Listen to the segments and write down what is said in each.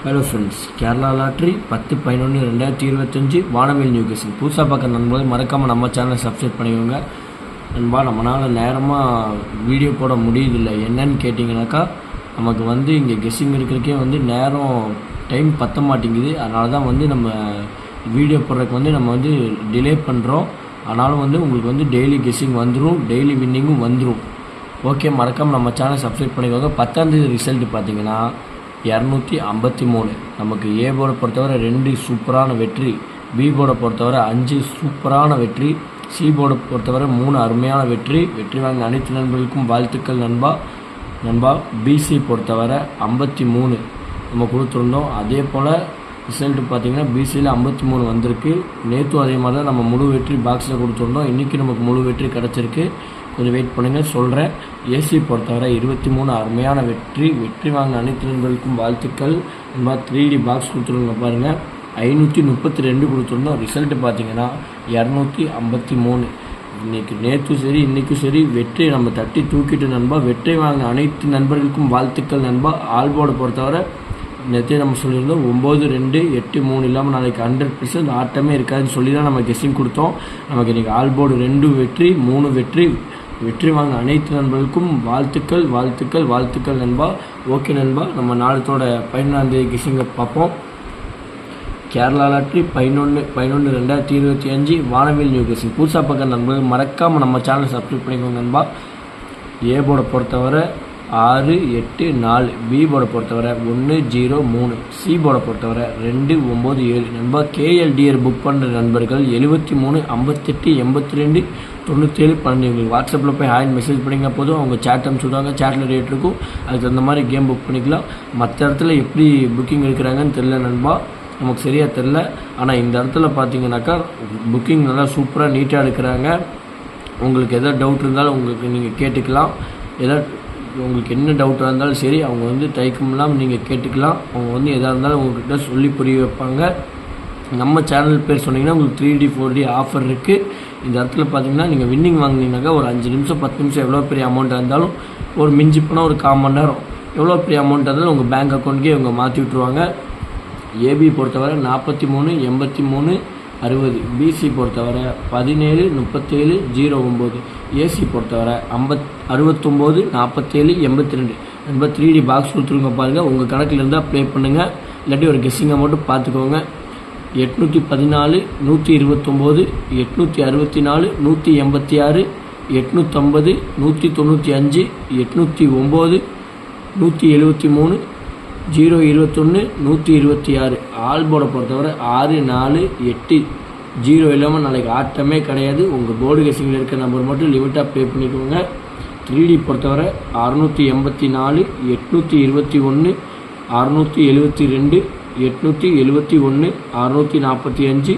Hello friends, Kerala lottery 10/11/2025 வானவில் new guessing புதுசாக பார்க்குற நண்பர்கள் மறக்காமல் நம்ம சேனலை சப்ஸ்கிரைப் பண்ணிக்கோங்க. நண்பா, நம்மளால் நேரமாக வீடியோ போட முடியுதில்லை. என்னன்னு கேட்டிங்கனாக்கா, நமக்கு இங்கே கெஸ்ஸிங் இருக்கிறதுக்கே நேரம் டைம் பற்ற மாட்டேங்குது. அதனால தான் நம்ம வீடியோ போடுறதுக்கு நம்ம டிலே பண்ணுறோம். ஆனாலும் உங்களுக்கு டெய்லி கெஸ்ஸிங் வந்துடும், டெய்லி வின்னிங்கும் வந்துடும். ஓகே, மறக்காமல் நம்ம சேனலை சப்ஸ்கிரைப் பண்ணிக்கோங்க. 10ஆம் தேதி ரிசல்ட்டு பார்த்தீங்கன்னா 253. நமக்கு ஏ போர்டை பொறுத்தவரை 2 சூப்பரான வெற்றி, பி போர்டை பொறுத்தவரை 5 சூப்பரான வெற்றி, சி போர்டை பொறுத்தவரை 3 அருமையான வெற்றி. வெற்றி வாங்கின அனைத்து நண்பர்களுக்கும் வாழ்த்துக்கள் நண்பா. பிசி பொறுத்தவரை 53 நம்ம கொடுத்துருந்தோம். அதே போல் ரிசல்ட்டு பார்த்திங்கன்னா பிசியில் 53 வந்திருக்கு. நேற்று அதே மாதிரி தான் நம்ம முழு வெற்றி பாக்ஸில் கொடுத்துருந்தோம். இன்றைக்கி நமக்கு முழு வெற்றி கிடச்சிருக்கு. கொஞ்சம் வெயிட் பண்ணுங்கள், சொல்கிறேன். ஏசி பொறுத்தவரை 23 அருமையான வெற்றி. வெற்றி வாங்கின அனைத்து நண்பர்களுக்கும் வாழ்த்துக்கள். இந்த மாதிரி 3D பாக்ஸ் கொடுத்துருங்க பாருங்கள். 532 கொடுத்துருந்தோம். ரிசல்ட்டு பார்த்திங்கன்னா 253. நேற்றும் சரி இன்றைக்கும் சரி வெற்றி நம்ம தட்டி தூக்கிட்டு நண்பா. வெற்றி வாங்கின அனைத்து நண்பர்களுக்கும் வாழ்த்துக்கள் நண்பா. ஆல்போர்டை பொறுத்தவரை நேற்று நம்ம சொல்லியிருந்தோம் 9, 2, 8, 3 இல்லாமல் நாளைக்கு 100% ஆட்டமே இருக்காதுன்னு சொல்லி தான் நம்ம கெஸ்ஸிங் கொடுத்தோம். நமக்கு இன்றைக்கி ஆல்போர்டு 2 வெற்றி, 3 வெற்றி. வெற்றி வாங்க அனைத்து நண்பர்களுக்கும் வாழ்த்துக்கள் நண்பா. ஓகே நண்பா, நம்ம நாளத்தோட 11ஆம் தேதி கெஸ்ஸிங்கை பார்ப்போம். கேரளா லாட்ரி 11/11/2025 வானவில் நியூ கெஸ்ஸிங் புதுசாக பார்க்குற நண்பர்கள் மறக்காமல் நம்ம சேனலை சப்ஸ்கிரைப் பண்ணிக்கோங்க நண்பா. ஏ போர்டை பொறுத்தவரை 6, 8, 4, பி போர்டை பொறுத்தவரை 1, 0, 3, சி போர்டை பொறுத்தவரை 2, 9, 7 நண்பா. கேஎல்டிஆர் புக் பண்ணுற நண்பர்கள் 73 58 82 97 12 உங்களுக்கு வாட்ஸ்அப்பில் போய் ஹாய் மெசேஜ் பண்ணிங்க போதும். அவங்க சேட் அனுப்பிச்சுடுவாங்க. சேட்டில் ரேட் இருக்கும். அதுக்கு தகுந்த மாதிரி கேம் புக் பண்ணிக்கலாம். மற்ற இடத்துல எப்படி புக்கிங் எடுக்கிறாங்கன்னு தெரில நண்பா, நமக்கு சரியாக தெரில. ஆனால் இந்த இடத்துல பார்த்தீங்கன்னாக்கா புக்கிங் நல்லா சூப்பராக நீட்டாக எடுக்கிறாங்க. உங்களுக்கு எதாவது டவுட் இருந்தாலும் நீங்கள் கேட்டுக்கலாம். உங்களுக்கு என்ன டவுட்டாக இருந்தாலும் சரி, அவங்க தயக்கம் இல்லாமல் நீங்கள் கேட்டுக்கலாம். அவங்க எதாக இருந்தாலும் உங்கள்கிட்ட சொல்லி புரிய வைப்பாங்க. நம்ம சேனல் பேர் சொன்னீங்கன்னா உங்களுக்கு 3D 4D ஆஃபர் இருக்குது. இந்த இடத்துல பார்த்தீங்கன்னா நீங்கள் வின்னிங் வாங்கினீங்கன்னாக்கா ஒரு 5 நிமிஷம் 10 நிமிஷம் எவ்வளோ பெரிய அமௌண்ட்டாக இருந்தாலும், ஒரு மிஞ்சி போனால் ஒரு 1/4 மணி நேரம் எவ்வளோ பெரிய அமௌண்ட்டாக இருந்தாலும் உங்கள் பேங்க் அக்கௌண்ட்டுக்கே இவங்க மாற்றி விட்ருவாங்க. ஏபி பொறுத்தவரை 43 83 60, பிசி பொறுத்தவரை 17 37 09, ஏசி பொறுத்தவரை 69 47 82 நண்பர். 3D பாக்ஸ் கொடுத்துருங்க பாருங்கள். உங்கள் கணக்கில் இருந்தால் ப்ளே பண்ணுங்கள், இல்லாட்டி ஒரு கெஸ்ஸிங்கை மட்டும் பார்த்துக்கோங்க. 814 129 864 186 850 195 809 173 021 126. ஆல்போர்டை பொறுத்தவரை 6 4 8 0 இல்லாமல் நாளைக்கு ஆட்டமே கிடையாது. உங்கள் போர்டு கெஸ்ஸிங்கில் இருக்க நம்பர் மட்டும் லிமிட்டாக பே பண்ணிக்கோங்க. 3D பொறுத்தவரை 684 821 672 871 645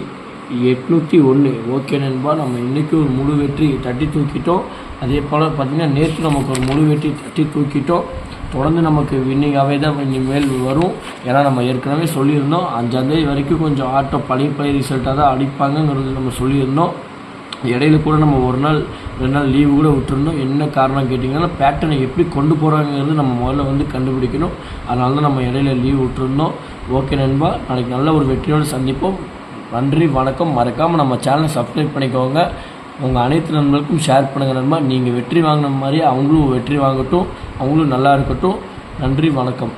801. ஓகே நண்பா, நம்ம இன்றைக்கி ஒரு முழு வெற்றி தட்டி தூக்கிட்டோம். அதே போல் பார்த்திங்கன்னா நேற்று நமக்கு ஒரு முழு வெற்றி தட்டி தூக்கிட்டோம். தொடர்ந்து நமக்கு வின்னிங்காகவே தான் இனிமேல் வரும். ஏன்னா நம்ம ஏற்கனவே சொல்லியிருந்தோம் 5ஆம் தேதி வரைக்கும் கொஞ்சம் ஆட்டம் பழைய ரிசல்ட்டாக தான் அடிப்பாங்கங்கிறது நம்ம சொல்லியிருந்தோம். இடையில கூட நம்ம 1 நாள் 2 நாள் லீவு கூட விட்டுருந்தோம். என்ன காரணம் கேட்டிங்கன்னா, பேட்டர்னை எப்படி கொண்டு போகிறாங்கிறது நம்ம முதல்ல கண்டுபிடிக்கணும். அதனால தான் நம்ம இடையில லீவ் விட்டுருந்தோம். ஓகே நண்பா, நாளைக்கு நல்ல ஒரு வெற்றியோடு சந்திப்போம். நன்றி, வணக்கம். மறக்காமல் நம்ம சேனலை சப்ஸ்கிரைப் பண்ணிக்கோங்க. உங்கள் அனைத்து நண்பர்களுக்கும் ஷேர் பண்ணுங்கள் நண்பா. நீங்கள் வெற்றி வாங்கின மாதிரி அவங்களும் வெற்றி வாங்கட்டும், அவங்களும் நல்லா இருக்கட்டும். நன்றி, வணக்கம்.